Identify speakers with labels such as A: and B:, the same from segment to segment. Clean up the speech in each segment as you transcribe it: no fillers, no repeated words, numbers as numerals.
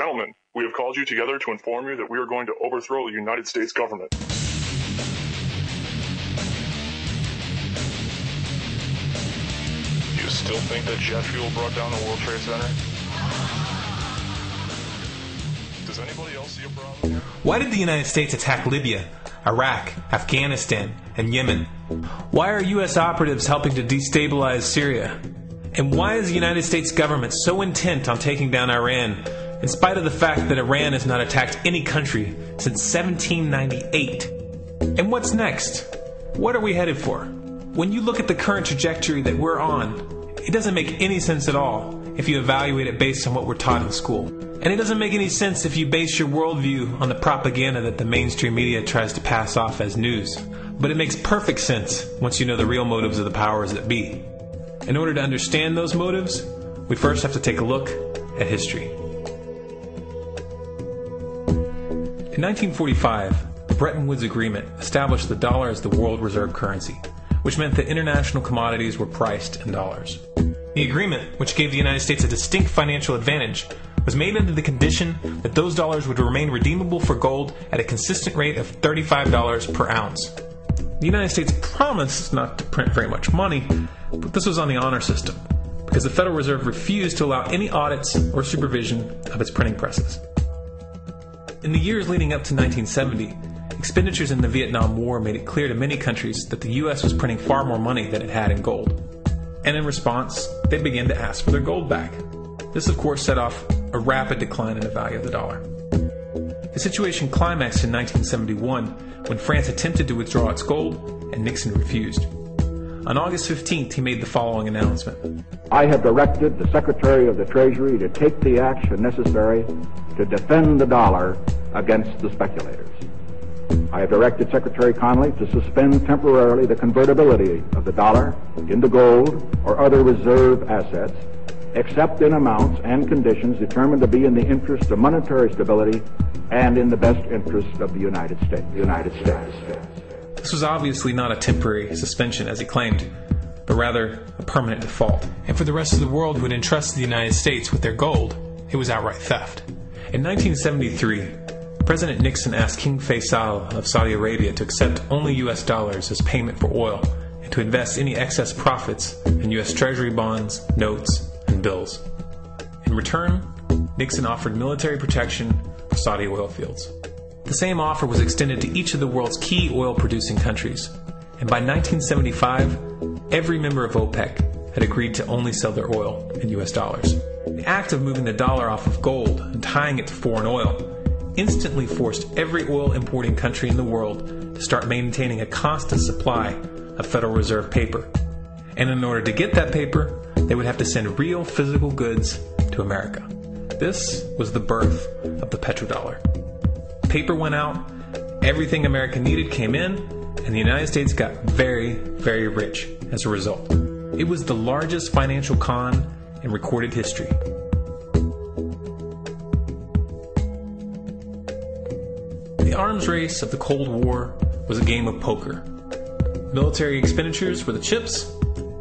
A: Gentlemen, we have called you together to inform you that we are going to overthrow the United States government. You still think that jet fuel brought down the World Trade Center? Does anybody else see a problem here?
B: Why did the United States attack Libya, Iraq, Afghanistan, and Yemen? Why are U.S. operatives helping to destabilize Syria? And why is the United States government so intent on taking down Iran, in spite of the fact that Iran has not attacked any country since 1798? And what's next? What are we headed for? When you look at the current trajectory that we're on, it doesn't make any sense at all if you evaluate it based on what we're taught in school. And it doesn't make any sense if you base your worldview on the propaganda that the mainstream media tries to pass off as news. But it makes perfect sense once you know the real motives of the powers that be. In order to understand those motives, we first have to take a look at history. In 1945, the Bretton Woods Agreement established the dollar as the world reserve currency, which meant that international commodities were priced in dollars. The agreement, which gave the United States a distinct financial advantage, was made under the condition that those dollars would remain redeemable for gold at a consistent rate of $35 per ounce. The United States promised not to print very much money, but this was on the honor system, because the Federal Reserve refused to allow any audits or supervision of its printing presses. In the years leading up to 1970, expenditures in the Vietnam War made it clear to many countries that the U.S. was printing far more money than it had in gold. And in response, they began to ask for their gold back. This, of course, set off a rapid decline in the value of the dollar. The situation climaxed in 1971 when France attempted to withdraw its gold and Nixon refused. On August 15th, he made the following announcement.
C: I have directed the Secretary of the Treasury to take the action necessary to defend the dollar against the speculators. I have directed Secretary Connally to suspend temporarily the convertibility of the dollar into gold or other reserve assets, except in amounts and conditions determined to be in the interest of monetary stability and in the best interest of the United States.
B: This was obviously not a temporary suspension, as he claimed, but rather a permanent default. And for the rest of the world who had entrusted the United States with their gold, it was outright theft. In 1973, President Nixon asked King Faisal of Saudi Arabia to accept only U.S. dollars as payment for oil and to invest any excess profits in U.S. Treasury bonds, notes, and bills. In return, Nixon offered military protection for Saudi oil fields. The same offer was extended to each of the world's key oil-producing countries, and by 1975, every member of OPEC had agreed to only sell their oil in U.S. dollars. The act of moving the dollar off of gold and tying it to foreign oil instantly forced every oil-importing country in the world to start maintaining a constant supply of Federal Reserve paper. And in order to get that paper, they would have to send real physical goods to America. This was the birth of the petrodollar. Paper went out, everything America needed came in, and the United States got very, very rich as a result. It was the largest financial con in recorded history. The arms race of the Cold War was a game of poker. Military expenditures were the chips,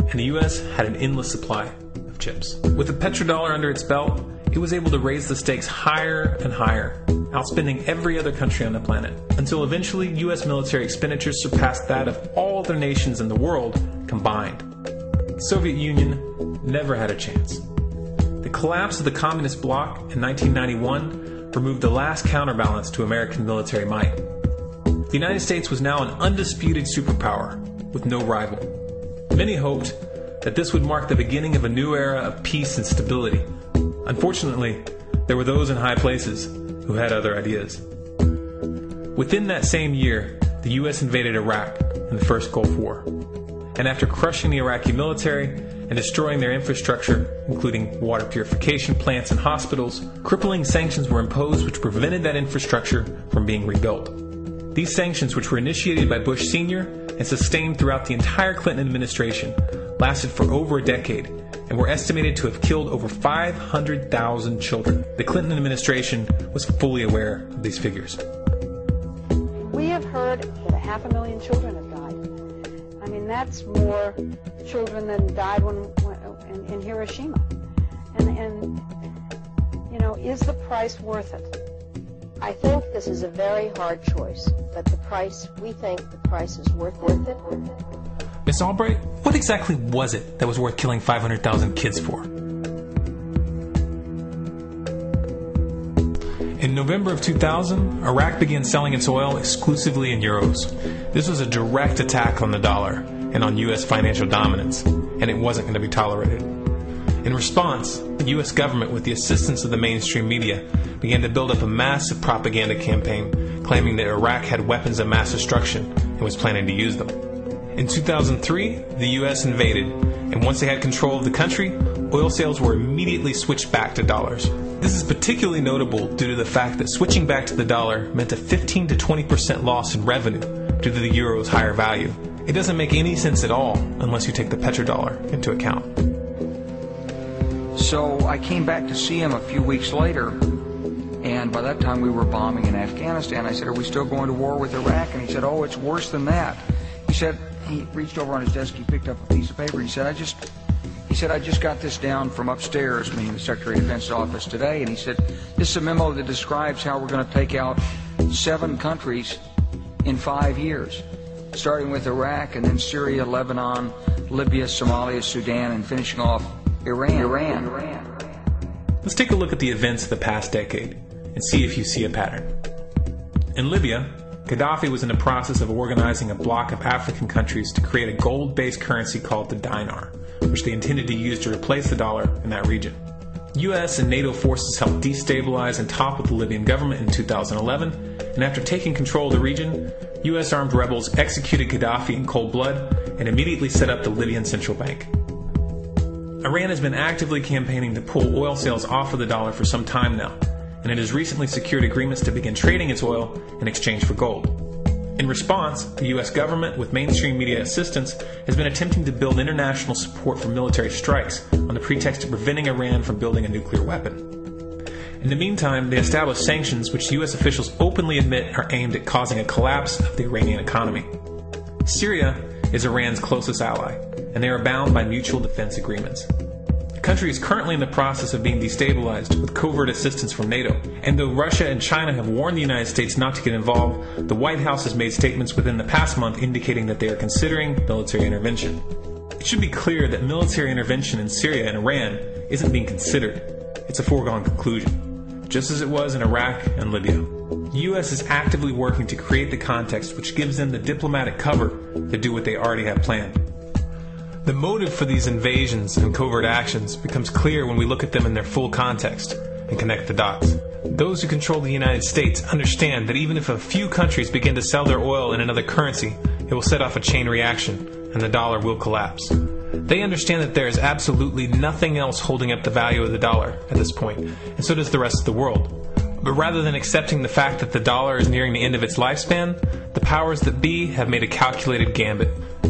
B: and the U.S. had an endless supply of chips. With the petrodollar under its belt, it was able to raise the stakes higher and higher, outspending every other country on the planet, until eventually U.S. military expenditures surpassed that of all other nations in the world combined. The Soviet Union never had a chance. The collapse of the communist bloc in 1991 removed the last counterbalance to American military might. The United States was now an undisputed superpower with no rival. Many hoped that this would mark the beginning of a new era of peace and stability. Unfortunately, there were those in high places who had other ideas. Within that same year, the U.S. invaded Iraq in the First Gulf War. And after crushing the Iraqi military and destroying their infrastructure, including water purification plants and hospitals, crippling sanctions were imposed which prevented that infrastructure from being rebuilt. These sanctions, which were initiated by Bush Sr. and sustained throughout the entire Clinton administration, lasted for over a decade and were estimated to have killed over 500,000 children. The Clinton administration was fully aware of these figures.
D: We have heard that 500,000 children have died. I mean, that's more children than died in Hiroshima. And is the price worth it?
E: I think this is a very hard choice, but we think the price is worth it.
B: Miss Albright, what exactly was it that was worth killing 500,000 kids for? In November of 2000, Iraq began selling its oil exclusively in euros. This was a direct attack on the dollar and on U.S. financial dominance, and it wasn't going to be tolerated. In response, the U.S. government, with the assistance of the mainstream media, began to build up a massive propaganda campaign claiming that Iraq had weapons of mass destruction and was planning to use them. In 2003, the U.S. invaded, and once they had control of the country, oil sales were immediately switched back to dollars. This is particularly notable due to the fact that switching back to the dollar meant a 15 to 20% loss in revenue due to the euro's higher value. It doesn't make any sense at all unless you take the petrodollar into account.
F: So I came back to see him a few weeks later, and by that time we were bombing in Afghanistan. I said, "Are we still going to war with Iraq?" And he said, "Oh, it's worse than that." He reached over on his desk, he picked up a piece of paper, and he said, I just got this down from upstairs, meaning the Secretary of Defense's office today, and he said, "This is a memo that describes how we're going to take out 7 countries in 5 years, starting with Iraq, and then Syria, Lebanon, Libya, Somalia, Sudan, and finishing off Iran.
B: Let's take a look at the events of the past decade and see if you see a pattern. In Libya, Gaddafi was in the process of organizing a bloc of African countries to create a gold-based currency called the dinar, which they intended to use to replace the dollar in that region. U.S. and NATO forces helped destabilize and topple the Libyan government in 2011, and after taking control of the region, U.S. armed rebels executed Gaddafi in cold blood and immediately set up the Libyan Central Bank. Iran has been actively campaigning to pull oil sales off of the dollar for some time now, and it has recently secured agreements to begin trading its oil in exchange for gold. In response, the U.S. government, with mainstream media assistance, has been attempting to build international support for military strikes on the pretext of preventing Iran from building a nuclear weapon. In the meantime, they established sanctions which U.S. officials openly admit are aimed at causing a collapse of the Iranian economy. Syria is Iran's closest ally, and they are bound by mutual defense agreements. The country is currently in the process of being destabilized with covert assistance from NATO, and though Russia and China have warned the United States not to get involved, the White House has made statements within the past month indicating that they are considering military intervention. It should be clear that military intervention in Syria and Iran isn't being considered. It's a foregone conclusion, just as it was in Iraq and Libya. The U.S. is actively working to create the context which gives them the diplomatic cover to do what they already have planned. The motive for these invasions and covert actions becomes clear when we look at them in their full context and connect the dots. Those who control the United States understand that even if a few countries begin to sell their oil in another currency, it will set off a chain reaction and the dollar will collapse. They understand that there is absolutely nothing else holding up the value of the dollar at this point, and so does the rest of the world. But rather than accepting the fact that the dollar is nearing the end of its lifespan, the powers that be have made a calculated gambit.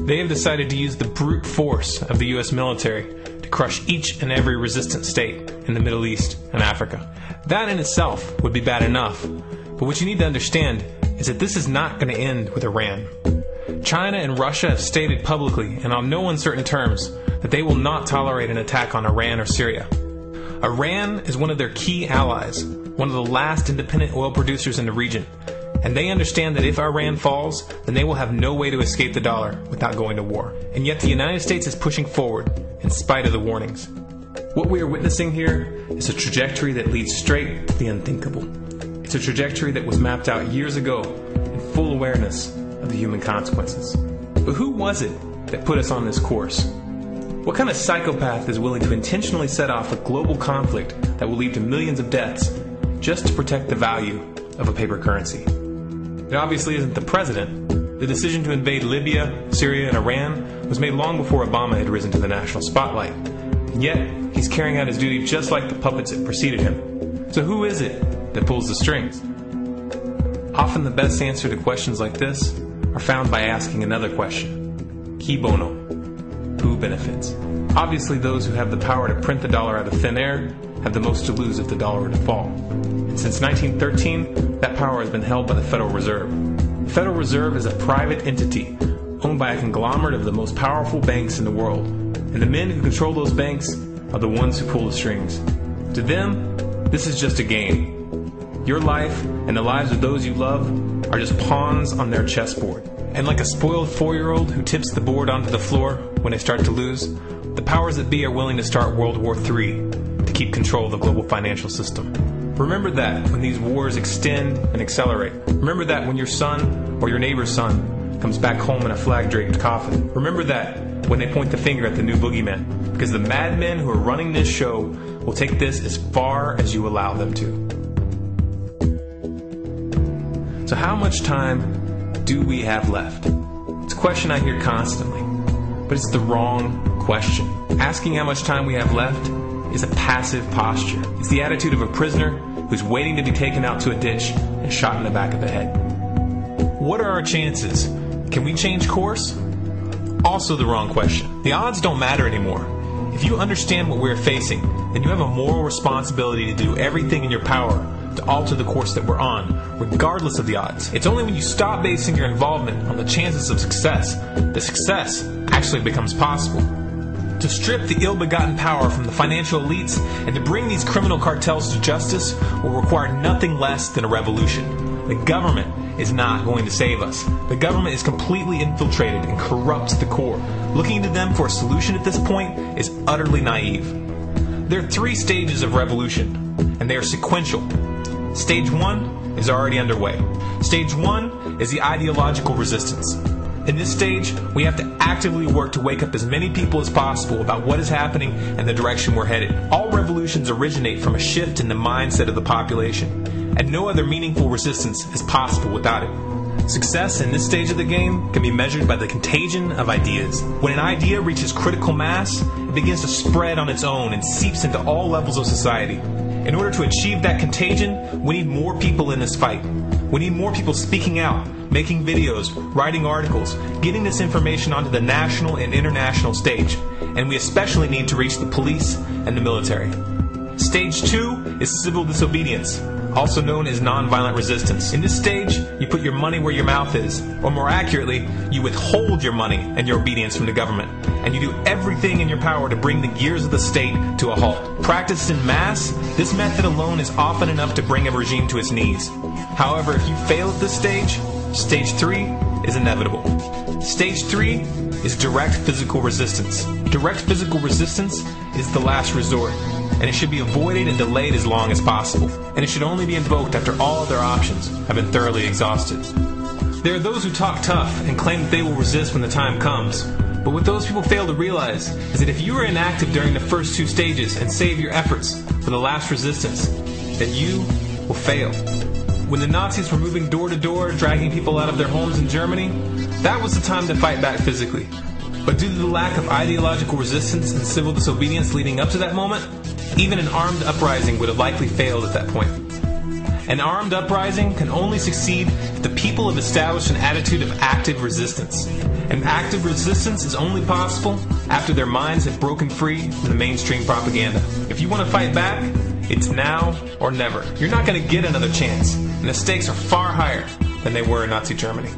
B: They have decided to use the brute force of the U.S. military to crush each and every resistant state in the Middle East and Africa. That in itself would be bad enough, but what you need to understand is that this is not going to end with Iran. China and Russia have stated publicly and on no uncertain terms that they will not tolerate an attack on Iran or Syria. Iran is one of their key allies, one of the last independent oil producers in the region, and they understand that if Iran falls, then they will have no way to escape the dollar without going to war. And yet the United States is pushing forward in spite of the warnings. What we are witnessing here is a trajectory that leads straight to the unthinkable. It's a trajectory that was mapped out years ago in full awareness of the human consequences. But who was it that put us on this course? What kind of psychopath is willing to intentionally set off a global conflict that will lead to millions of deaths just to protect the value of a paper currency? It obviously isn't the president. The decision to invade Libya, Syria, and Iran was made long before Obama had risen to the national spotlight. And yet, he's carrying out his duty just like the puppets that preceded him. So who is it that pulls the strings? Often the best answer to questions like this are found by asking another question. Qui bono? Who benefits? Obviously, those who have the power to print the dollar out of thin air have the most to lose if the dollar were to fall. And since 1913, that power has been held by the Federal Reserve. The Federal Reserve is a private entity owned by a conglomerate of the most powerful banks in the world. And the men who control those banks are the ones who pull the strings. To them, This is just a game. Your life and the lives of those you love are just pawns on their chessboard. And like a spoiled 4-year-old who tips the board onto the floor when they start to lose, the powers that be are willing to start World War III to keep control of the global financial system. Remember that when these wars extend and accelerate. Remember that when your son or your neighbor's son comes back home in a flag-draped coffin. Remember that when they point the finger at the new boogeyman. Because the madmen who are running this show will take this as far as you allow them to. So how much time do we have left? It's a question I hear constantly, but it's the wrong question. Asking how much time we have left is a passive posture. It's the attitude of a prisoner who's waiting to be taken out to a ditch and shot in the back of the head. What are our chances? Can we change course? Also the wrong question. The odds don't matter anymore. If you understand what we're facing, then you have a moral responsibility to do everything in your power to alter the course that we're on, regardless of the odds. It's only when you stop basing your involvement on the chances of success that success actually becomes possible. To strip the ill-begotten power from the financial elites and to bring these criminal cartels to justice will require nothing less than a revolution. The government is not going to save us. The government is completely infiltrated and corrupt to the core. Looking to them for a solution at this point is utterly naive. There are 3 stages of revolution, and they are sequential. Stage 1 is already underway. Stage 1 is the ideological resistance. In this stage, we have to actively work to wake up as many people as possible about what is happening and the direction we're headed. All revolutions originate from a shift in the mindset of the population, and no other meaningful resistance is possible without it. Success in this stage of the game can be measured by the contagion of ideas. When an idea reaches critical mass, it begins to spread on its own and seeps into all levels of society. In order to achieve that contagion, we need more people in this fight. We need more people speaking out, making videos, writing articles, getting this information onto the national and international stage. And we especially need to reach the police and the military. Stage 2 is civil disobedience, also known as nonviolent resistance. In this stage, you put your money where your mouth is, or more accurately, you withhold your money and your obedience from the government, and you do everything in your power to bring the gears of the state to a halt. Practiced in mass, this method alone is often enough to bring a regime to its knees. However, if you fail at this stage, stage 3 is inevitable. Stage 3 is direct physical resistance. Direct physical resistance is the last resort, and it should be avoided and delayed as long as possible. And it should only be invoked after all other options have been thoroughly exhausted. There are those who talk tough and claim that they will resist when the time comes. But what those people fail to realize is that if you are inactive during the first 2 stages and save your efforts for the last resistance, then you will fail. When the Nazis were moving door to door, dragging people out of their homes in Germany, that was the time to fight back physically. But due to the lack of ideological resistance and civil disobedience leading up to that moment, even an armed uprising would have likely failed at that point. An armed uprising can only succeed if the people have established an attitude of active resistance. And active resistance is only possible after their minds have broken free from the mainstream propaganda. If you want to fight back, it's now or never. You're not going to get another chance, and the stakes are far higher than they were in Nazi Germany.